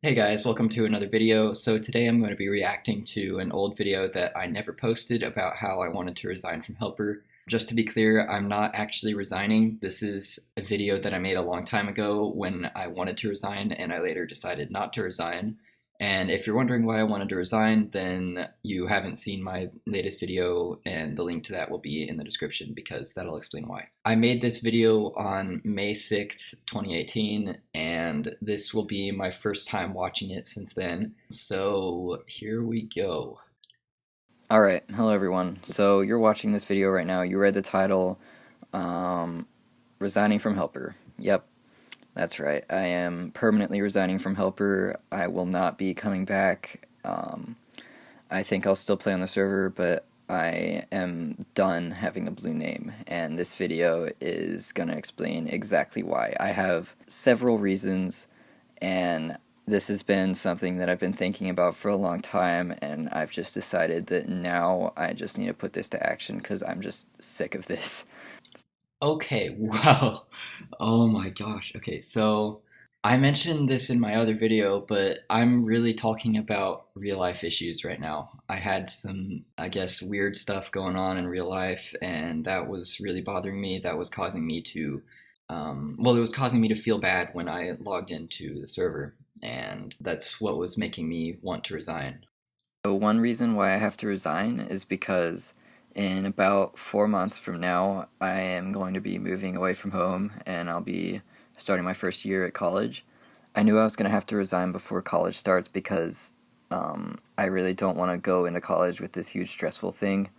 Hey guys, welcome to another video. So today I'm going to be reacting to an old video that I never posted about how I wanted to resign from Helper. Just to be clear, I'm not actually resigning. This is a video that I made a long time ago when I wanted to resign and I later decided not to resign. And if you're wondering why I wanted to resign, then you haven't seen my latest video, and the link to that will be in the description because that'll explain why. I made this video on May 6th, 2018, and this will be my first time watching it since then. So here we go. Alright, hello everyone. So you're watching this video right now. You read the title, Resigning from Helper. Yep, that's right. I am permanently resigning from Helper. I will not be coming back. I think I'll still play on the server, but I am done having a blue name, and this video is going to explain exactly why. I have several reasons, and this has been something that I've been thinking about for a long time, and I've just decided that now I just need to put this to action because I'm just sick of this. Okay, wow. Oh my gosh. Okay, so I mentioned this in my other video, but I'm really talking about real life issues right now. I had some, I guess, weird stuff going on in real life, and that was really bothering me. That was causing me to, it was causing me to feel bad when I logged into the server, and that's what was making me want to resign. So one reason why I have to resign is because in about 4 months from now, I am going to be moving away from home and I'll be starting my first year at college. I knew I was going to have to resign before college starts because I really don't want to go into college with this huge stressful thing.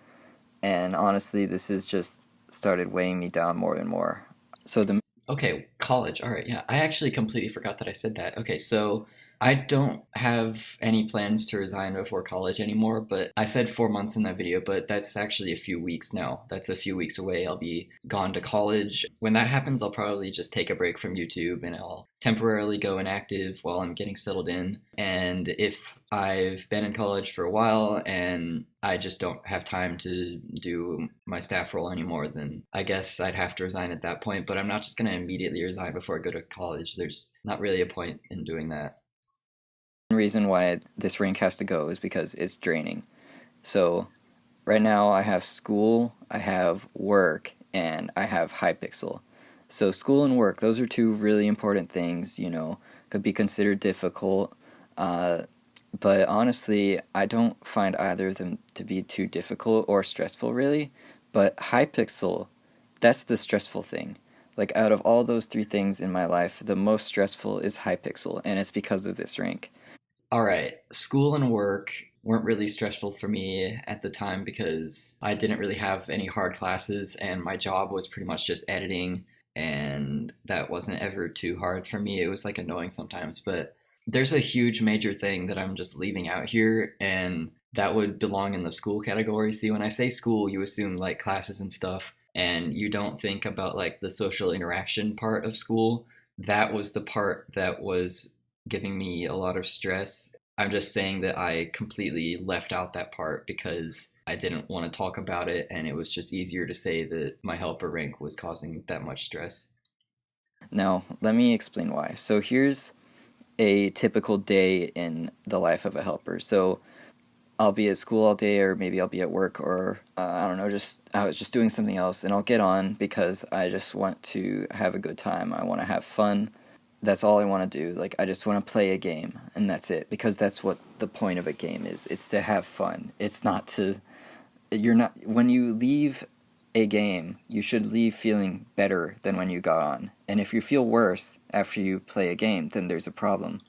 And honestly, this has just started weighing me down more and more. So the Okay, college. All right, yeah. I actually completely forgot that I said that. Okay, so I don't have any plans to resign before college anymore, but I said 4 months in that video, but that's actually a few weeks now. That's a few weeks away. I'll be gone to college. When that happens, I'll probably just take a break from YouTube and I'll temporarily go inactive while I'm getting settled in. And if I've been in college for a while and I just don't have time to do my staff role anymore, then I guess I'd have to resign at that point. But I'm not just going to immediately resign before I go to college. There's not really a point in doing that. reason why this rank has to go is because it's draining. So right now I have school, I have work, and I have Hypixel. So school and work, those are two really important things, could be considered difficult. Uh, but honestly, I don't find either of them to be too difficult or stressful really. But Hypixel, that's the stressful thing. Like out of all those three things in my life, the most stressful is Hypixel, and it's because of this rank. All right, school and work weren't really stressful for me at the time because I didn't really have any hard classes and my job was pretty much just editing, and that wasn't ever too hard for me. It was like annoying sometimes, but there's a huge major thing that I'm just leaving out here, and that would belong in the school category. See, when I say school, you assume like classes and stuff, and you don't think about like the social interaction part of school. That was the part that was giving me a lot of stress. I'm just saying that I completely left out that part because I didn't want to talk about it, and it was just easier to say that my helper rank was causing that much stress. Now, let me explain why. So here's a typical day in the life of a helper. So I'll be at school all day, or maybe I'll be at work, or I don't know, just I was just doing something else, and I'll get on because I just want to have a good time. I want to have fun. That's all I want to do. Like I just want to play a game, and that's it. Because that's what the point of a game is. It's to have fun. It's not to. You're not when you leave a game, you should leave feeling better than when you got on. And if you feel worse after you play a game, then there's a problem.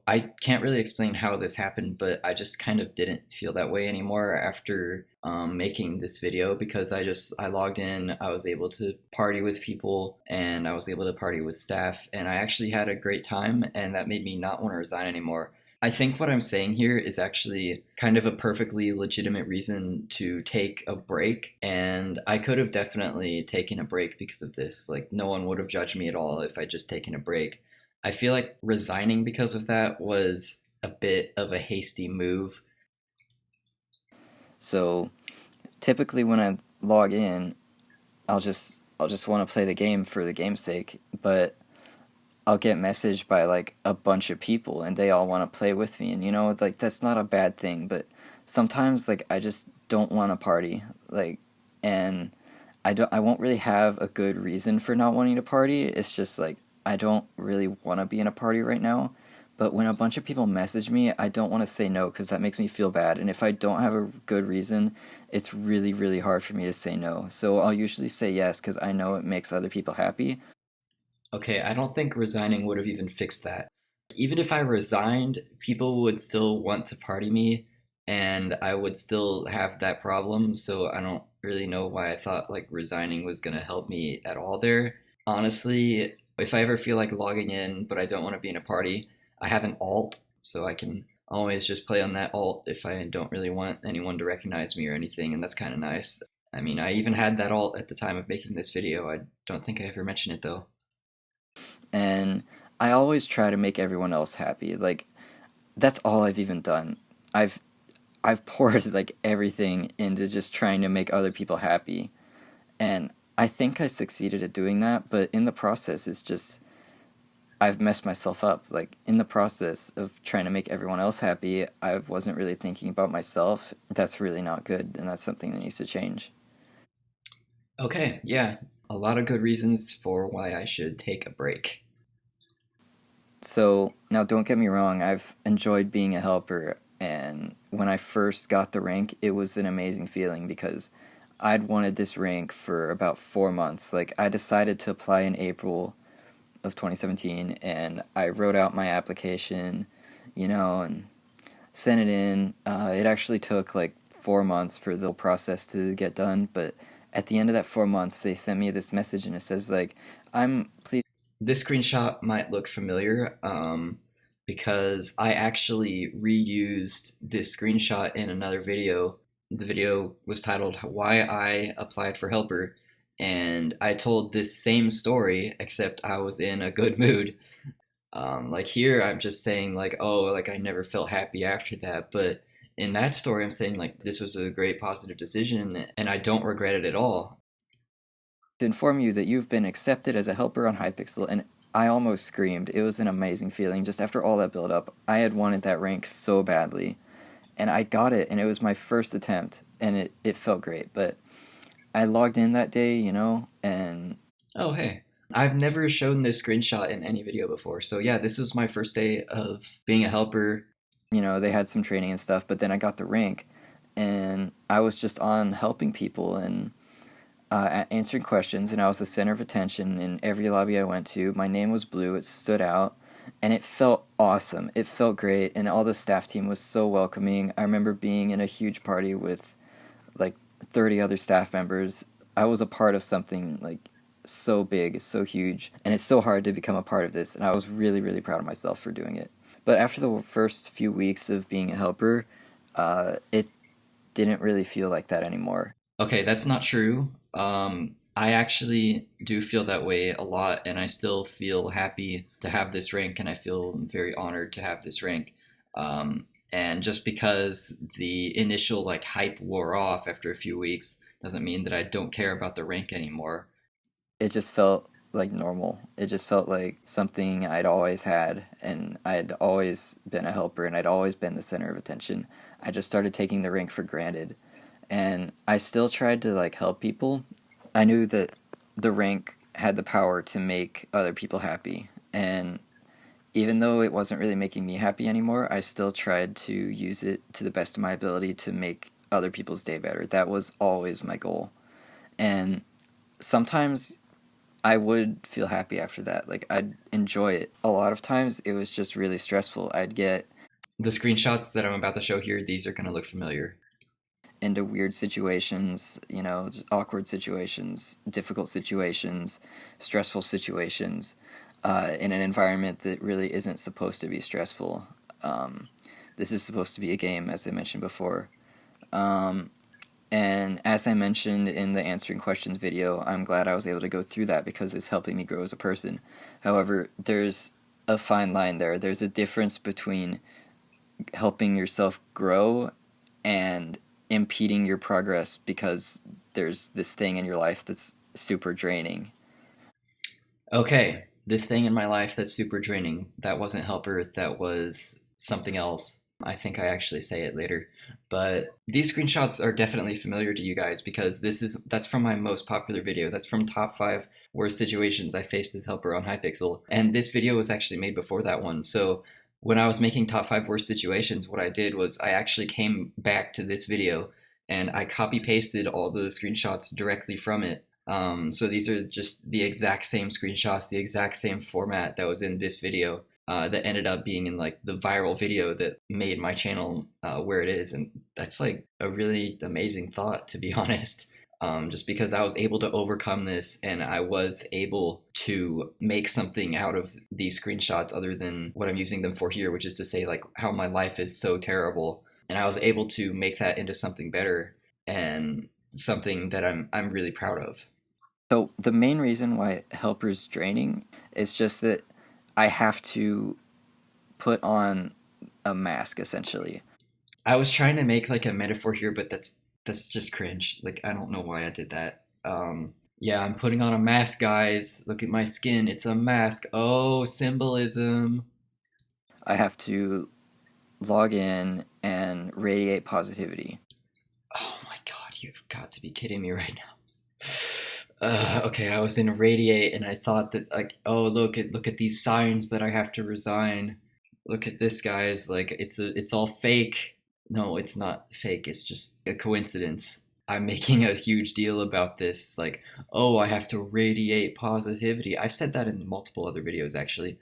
I can't really explain how this happened, but I just kind of didn't feel that way anymore after making this video because I logged in, I was able to party with people, and I was able to party with staff, and I actually had a great time, and that made me not want to resign anymore. I think what I'm saying here is actually kind of a perfectly legitimate reason to take a break, and I could have definitely taken a break because of this. Like, no one would have judged me at all if I'd just taken a break. I feel like resigning because of that was a bit of a hasty move. So typically when I log in, I'll just want to play the game for the game's sake, but I'll get messaged by like a bunch of people and they all want to play with me, and like that's not a bad thing, but sometimes like I just don't want to party, like, and I won't really have a good reason for not wanting to party. It's just like I don't really want to be in a party right now. But when a bunch of people message me, I don't want to say no because that makes me feel bad. And if I don't have a good reason, it's really, really hard for me to say no. So I'll usually say yes because I know it makes other people happy. Okay, I don't think resigning would have even fixed that. Even if I resigned, people would still want to party me and I would still have that problem. So I don't really know why I thought like resigning was going to help me at all there. Honestly, if I ever feel like logging in but I don't want to be in a party, I have an alt, so I can always just play on that alt if I don't really want anyone to recognize me or anything, and that's kind of nice. I mean, I even had that alt at the time of making this video. I don't think I ever mentioned it though. And I always try to make everyone else happy. Like that's all I've even done. I've I've poured like everything into just trying to make other people happy. And I think I succeeded at doing that, but in the process it's just I've messed myself up. Like in the process of trying to make everyone else happy, I wasn't really thinking about myself. That's really not good, and that's something that needs to change. Okay, yeah, a lot of good reasons for why I should take a break. So now, don't get me wrong. I've enjoyed being a helper, and when I first got the rank, it was an amazing feeling because I'd wanted this rank for about 4 months. Like I decided to apply in April of 2017, and I wrote out my application, and sent it in. It actually took like 4 months for the process to get done, but at the end of that 4 months, they sent me this message, and it says like, "I'm please." This screenshot might look familiar because I actually reused this screenshot in another video. The video was titled Why I Applied for Helper, and I told this same story, except I was in a good mood. Like here, I'm just saying, like, oh, like I never felt happy after that. But in that story, I'm saying, like, this was a great positive decision, and I don't regret it at all. To inform you that you've been accepted as a helper on Hypixel, and I almost screamed. It was an amazing feeling. Just after all that build up, I had wanted that rank so badly, and I got it, and it was my first attempt, and it felt great. But I logged in that day, and Oh, hey. I've never shown this screenshot in any video before. So yeah, this is my first day of being a helper. they had some training and stuff, but then I got the rank, and I was just on helping people and answering questions, and I was the center of attention in every lobby I went to. My name was blue, it stood out, and it felt awesome. It felt great, and all the staff team was so welcoming. I remember being in a huge party with like 30 other staff members. I was a part of something like so big, so huge, and it's so hard to become a part of this, and I was really, really proud of myself for doing it. But after the first few weeks of being a helper, it didn't really feel like that anymore. Okay, that's not true. I actually do feel that way a lot, and I still feel happy to have this rank, and I feel very honored to have this rank. And just because the initial like hype wore off after a few weeks doesn't mean that I don't care about the rank anymore. It just felt like normal. It just felt like something I'd always had, and I'd always been a helper, and I'd always been the center of attention. I just started taking the rank for granted, and I still tried to like help people. I knew that the rank had the power to make other people happy, and even though it wasn't really making me happy anymore, I still tried to use it to the best of my ability to make other people's day better. That was always my goal. And sometimes I would feel happy after that. Like I'd enjoy it. A lot of times it was just really stressful. I'd get The screenshots that I'm about to show here, these are going to look familiar. into weird situations, just awkward situations, difficult situations, stressful situations, in an environment that really isn't supposed to be stressful. Um, this is supposed to be a game, as I mentioned before. Um, and as I mentioned in the answering questions video, I'm glad I was able to go through that because it's helping me grow as a person. However, there's a fine line there. There's a difference between helping yourself grow and impeding your progress because there's this thing in your life that's super draining. Okay, this thing in my life that's super draining. That wasn't helper, that was something else. I think I actually say it later. But these screenshots are definitely familiar to you guys because that's from my most popular video. That's from top 5 worst situations I faced as helper on Hypixel. And this video was actually made before that one. So when I was making top 5 worst situations, what I did was I actually came back to this video and I copy pasted all the screenshots directly from it. So these are just the exact same screenshots, the exact same format that was in this video, that ended up being in like the viral video that made my channel where it is. And that's like a really amazing thought, to be honest. Just because I was able to overcome this and I was able to make something out of these screenshots other than what I'm using them for here, which is to say like how my life is so terrible. And I was able to make that into something better and something that I'm really proud of. So the main reason why helper's draining is just that I have to put on a mask essentially. I was trying to make like a metaphor here, but that's just cringe. Like I don't know why I did that. Yeah, I'm putting on a mask, guys. Look at my skin. It's a mask. Oh, symbolism. I have to log in and radiate positivity. Oh my god, you've got to be kidding me right now. Okay, I was in radiate and I thought that like, oh look at these signs that I have to resign. Look at this, guys. Like it's all fake. No, it's not fake. It's just a coincidence. I'm making a huge deal about this. It's like, oh, I have to radiate positivity. I've said that in multiple other videos actually.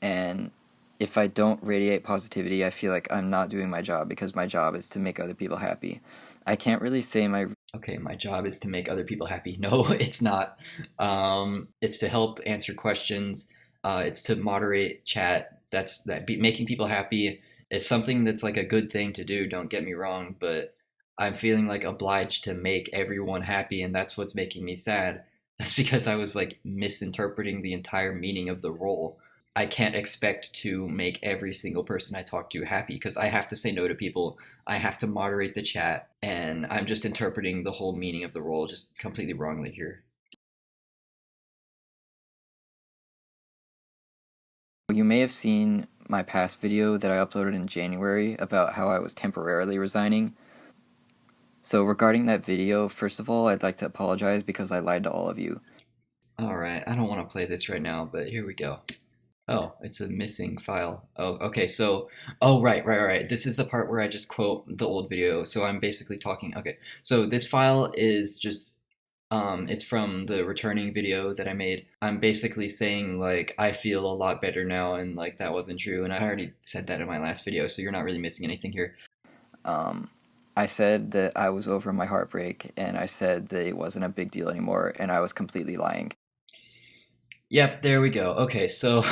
And if I don't radiate positivity, I feel like I'm not doing my job because my job is to make other people happy. I can't really say my Okay, my job is to make other people happy. No, it's not. It's to help answer questions. It's to moderate chat. Making people happy. It's something that's like a good thing to do. Don't get me wrong, but I'm feeling like obliged to make everyone happy, and that's what's making me sad. That's because I was like misinterpreting the entire meaning of the role. I can't expect to make every single person I talk to happy because I have to say no to people. I have to moderate the chat, and I'm just interpreting the whole meaning of the role just completely wrongly here. You may have seen my past video that I uploaded in January about how I was temporarily resigning. So regarding that video, first of all, I'd like to apologize because I lied to all of you. Alright, I don't want to play this right now, but here we go. Oh, it's a missing file. Oh, okay, so, oh, right. This is the part where I just quote the old video, so I'm basically talking, okay. So this file is just, it's from the returning video that I made. I'm basically saying, like, I feel a lot better now, and, like, that wasn't true, and I already said that in my last video, so you're not really missing anything here. I said that I was over my heartbreak, and I said that it wasn't a big deal anymore, and I was completely lying. Yep, there we go. Okay, so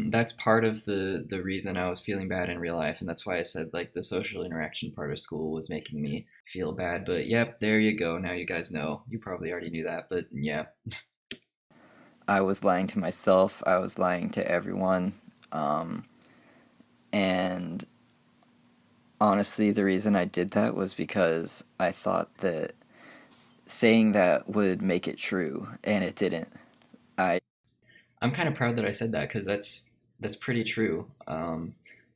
that's part of the reason I was feeling bad in real life, and that's why I said like the social interaction part of school was making me feel bad. But yep, there you go. Now you guys know. You probably already knew that, but yeah. I was lying to myself. I was lying to everyone. And honestly, the reason I did that was because I thought that saying that would make it true, and it didn't. I'm kind of proud that I said that because that's pretty true.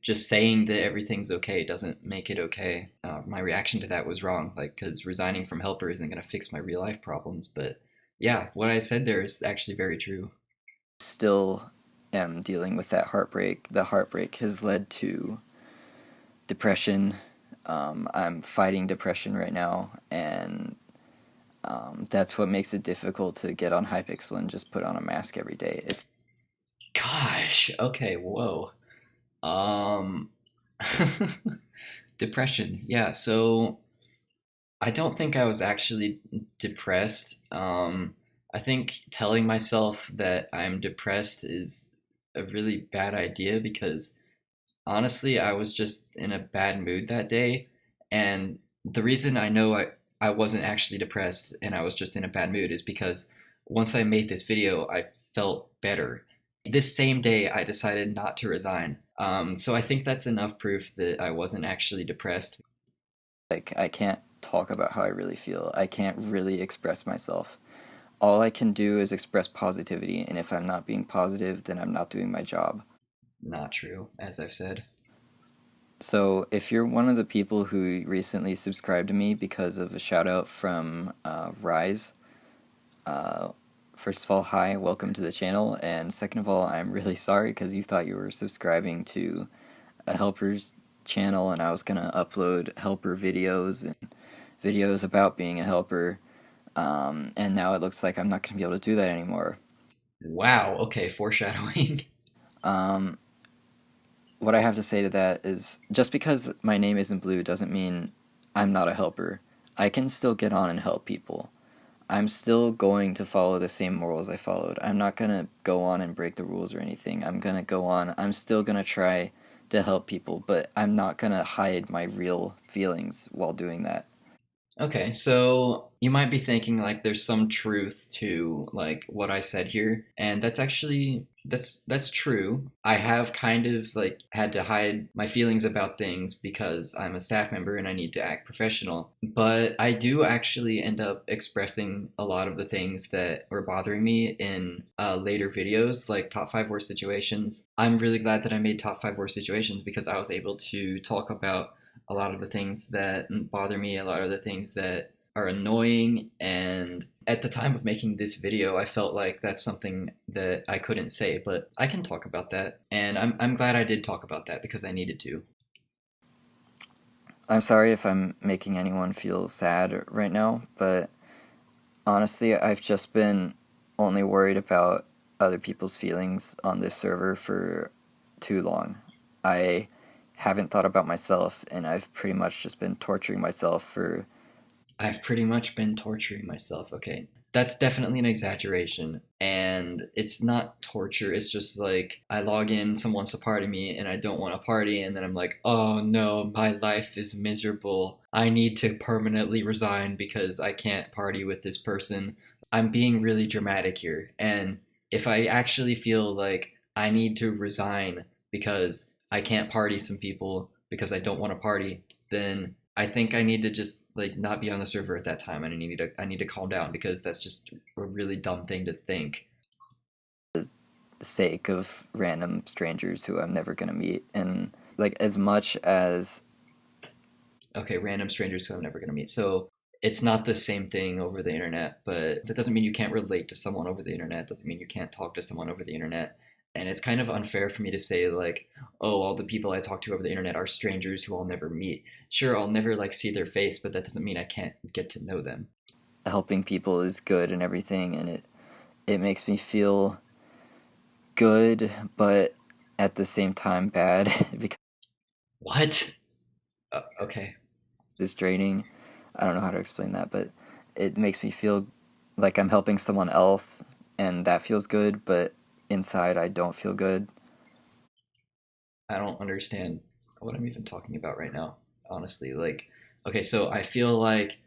Just saying that everything's okay doesn't make it okay. My reaction to that was wrong, like because resigning from helper isn't going to fix my real life problems. But yeah, what I said there is actually very true. Still am dealing with that heartbreak. The heartbreak has led to depression. I'm fighting depression right now, and that's what makes it difficult to get on Hypixel and just put on a mask every day. It's Gosh, okay, whoa. Um, Depression. Yeah, so I don't think I was actually depressed. I think telling myself that I'm depressed is a really bad idea because honestly, I was just in a bad mood that day. And the reason I know I wasn't actually depressed and I was just in a bad mood is because once I made this video, I felt better. This same day, I decided not to resign. So I think that's enough proof that I wasn't actually depressed. like I can't talk about how I really feel. I can't really express myself. all I can do is express positivity, and if I'm not being positive, then I'm not doing my job. Not true, as I've said. So if you're one of the people who recently subscribed to me because of a shout out from Rise, uh, first of all, hi, welcome to the channel, and second of all, I'm really sorry because you thought you were subscribing to a helper's channel and I was gonna upload helper videos and videos about being a helper, and now it looks like I'm not gonna be able to do that anymore. Wow, okay, foreshadowing. Um, what I have to say to that is just because my name isn't blue doesn't mean I'm not a helper. I can still get on and help people. I'm still going to follow the same morals I followed. I'm not going to go on and break the rules or anything. I'm going to go on. I'm still going to try to help people, but I'm not going to hide my real feelings while doing that. Okay, so you might be thinking like there's some truth to like what I said here, and that's actually that's true. I have kind of like had to hide my feelings about things because I'm a staff member and I need to act professional. But I do actually end up expressing a lot of the things that were bothering me in later videos, like top five worst situations. I'm really glad that I made top five worst situations because I was able to talk about a lot of the things that bother me, a lot of the things that are annoying. And at the time of making this video, I felt like that's something that I couldn't say, but I can talk about that. And I'm glad I did talk about that because I needed to. I'm sorry if I'm making anyone feel sad right now, but honestly, I've just been only worried about other people's feelings on this server for too long. I haven't thought about myself, and I've pretty much just been torturing myself for. I've pretty much been torturing myself. Okay. That's definitely an exaggeration. And it's not torture. It's just like I log in, someone wants to party me, and I don't want to party. And then I'm like, oh no, my life is miserable. I need to permanently resign because I can't party with this person. I'm being really dramatic here. And if I actually feel like I need to resign because I can't party some people because I don't want to party, then I think I need to just like not be on the server at that time, and I need to calm down because that's just a really dumb thing to think. The sake of random strangers who I'm never gonna meet, and like as much as Okay, random strangers who I'm never gonna meet. So it's not the same thing over the internet, but that doesn't mean you can't relate to someone over the internet. Doesn't mean you can't talk to someone over the internet. And it's kind of unfair for me to say like, oh, all the people I talk to over the internet are strangers who I'll never meet. Sure, I'll never like see their face, but that doesn't mean I can't get to know them. helping people is good and everything, and it makes me feel good, but at the same time bad because What? Okay. it's draining. I don't know how to explain that, but it makes me feel like I'm helping someone else, and that feels good, but inside I don't feel good. I don't understand what I'm even talking about right now, honestly. Like, okay, so I feel like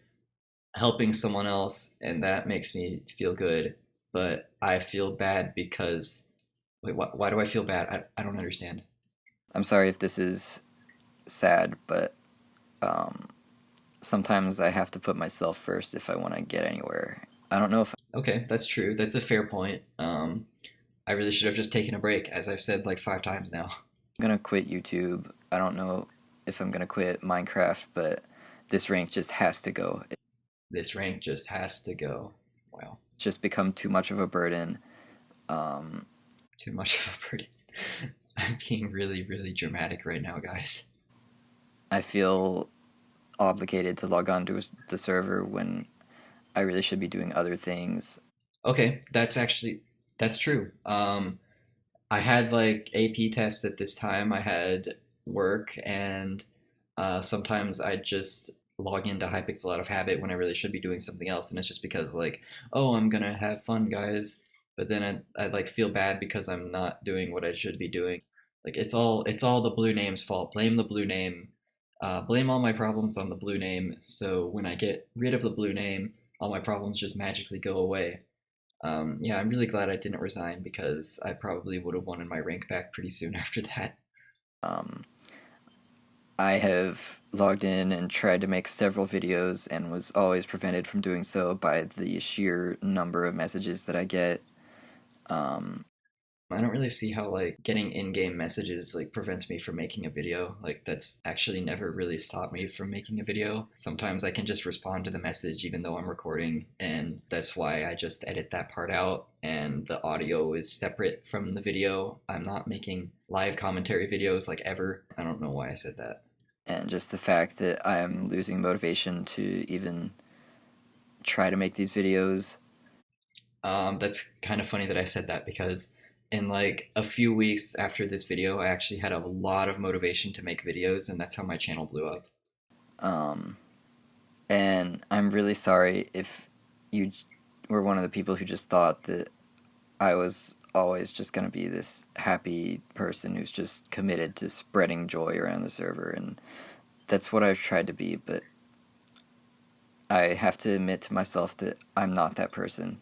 helping someone else and that makes me feel good, but I feel bad because, wait, why do I feel bad? I don't understand. I'm sorry if this is sad, but um, sometimes I have to put myself first if I want to get anywhere. I don't know if Okay, that's true. That's a fair point. I really should have just taken a break, as I've said like five times now. I'm gonna quit YouTube. I don't know if I'm gonna quit Minecraft, but this rank just has to go. It's This rank just has to go. Wow, just become too much of a burden. Um, too much of a burden. I'm being really, really dramatic right now, guys. I feel obligated to log on to the server when I really should be doing other things. Okay, that's true. I had like AP tests at this time. I had work, and sometimes I just log into Hypixel out of habit when I really should be doing something else, and it's just because like, oh, I'm gonna have fun, guys. But then I like feel bad because I'm not doing what I should be doing. Like it's all the blue name's fault. Blame the blue name. Blame all my problems on the blue name. So when I get rid of the blue name, all my problems just magically go away. Yeah, I'm really glad I didn't resign because I probably would have wanted my rank back pretty soon after that. Um, I have logged in and tried to make several videos and was always prevented from doing so by the sheer number of messages that I get. Um, I don't really see how like getting in-game messages like prevents me from making a video. Like that's actually never really stopped me from making a video. Sometimes I can just respond to the message even though I'm recording, and that's why I just edit that part out and the audio is separate from the video. I'm not making live commentary videos like ever. I don't know why I said that. and just the fact that I am losing motivation to even try to make these videos. That's kind of funny that I said that because in like a few weeks after this video, I actually had a lot of motivation to make videos, and that's how my channel blew up. Um, and I'm really sorry if you were one of the people who just thought that I was always just going to be this happy person who's just committed to spreading joy around the server, and that's what I've tried to be, but I have to admit to myself that I'm not that person.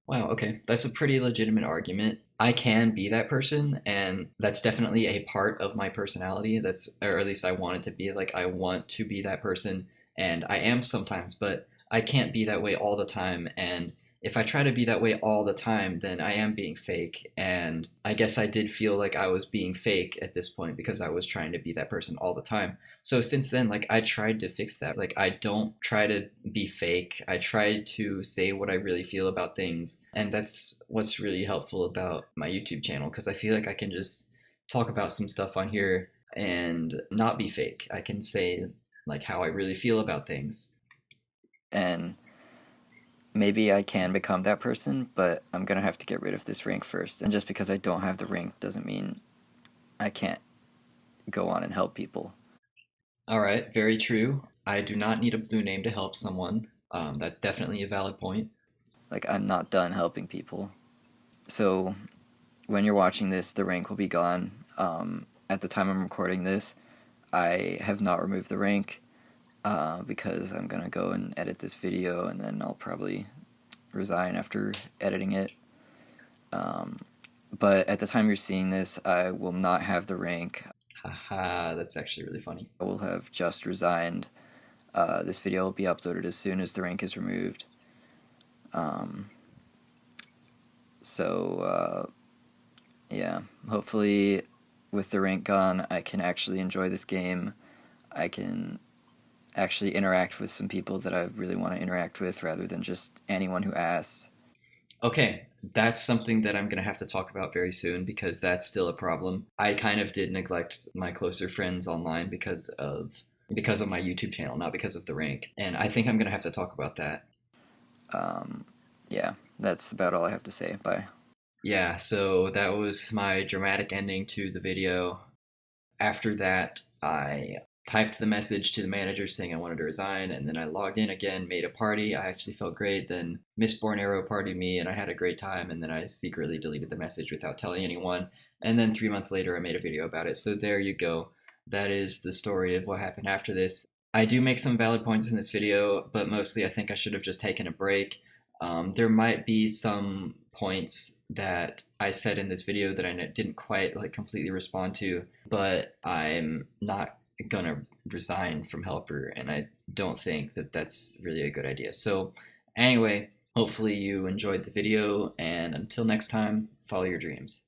Wow, okay. That's a pretty legitimate argument. I can be that person, and that's definitely a part of my personality. That's, or at least I want it to be. Like, I want to be that person, and I am sometimes, but I can't be that way all the time. And if I try to be that way all the time, then I am being fake. And I guess I did feel like I was being fake at this point because I was trying to be that person all the time. So since then, like I tried to fix that. Like I don't try to be fake. I try to say what I really feel about things. And that's what's really helpful about my YouTube channel because I feel like I can just talk about some stuff on here and not be fake. I can say like how I really feel about things. And maybe I can become that person, but I'm gonna have to get rid of this rank first. And just because I don't have the rank doesn't mean I can't go on and help people. All right, very true. I do not need a blue name to help someone. That's definitely a valid point. Like, I'm not done helping people. So, when you're watching this, the rank will be gone. At the time I'm recording this, I have not removed the rank because I'm gonna go and edit this video and then I'll probably resign after editing it. Um, but at the time you're seeing this, I will not have the rank. Haha, that's actually really funny. I will have just resigned. This video will be uploaded as soon as the rank is removed. Um, so, yeah, hopefully with the rank gone, I can actually enjoy this game. I can actually interact with some people that I really want to interact with rather than just anyone who asks. Okay, that's something that I'm going to have to talk about very soon because that's still a problem. I kind of did neglect my closer friends online because of my YouTube channel, not because of the rank. And I think I'm going to have to talk about that. Um, yeah, that's about all I have to say. Bye. Yeah, so that was my dramatic ending to the video. After that, I typed the message to the manager saying I wanted to resign, and then I logged in again, made a party. I actually felt great. Then Mistborn Arrow partied me, and I had a great time. And then I secretly deleted the message without telling anyone. And then 3 months later, I made a video about it. So there you go. That is the story of what happened after this. I do make some valid points in this video, but mostly I think I should have just taken a break. There might be some points that I said in this video that I didn't quite like completely respond to, but I'm not gonna resign from helper, and I don't think that that's really a good idea. So anyway, hopefully you enjoyed the video, and until next time, follow your dreams.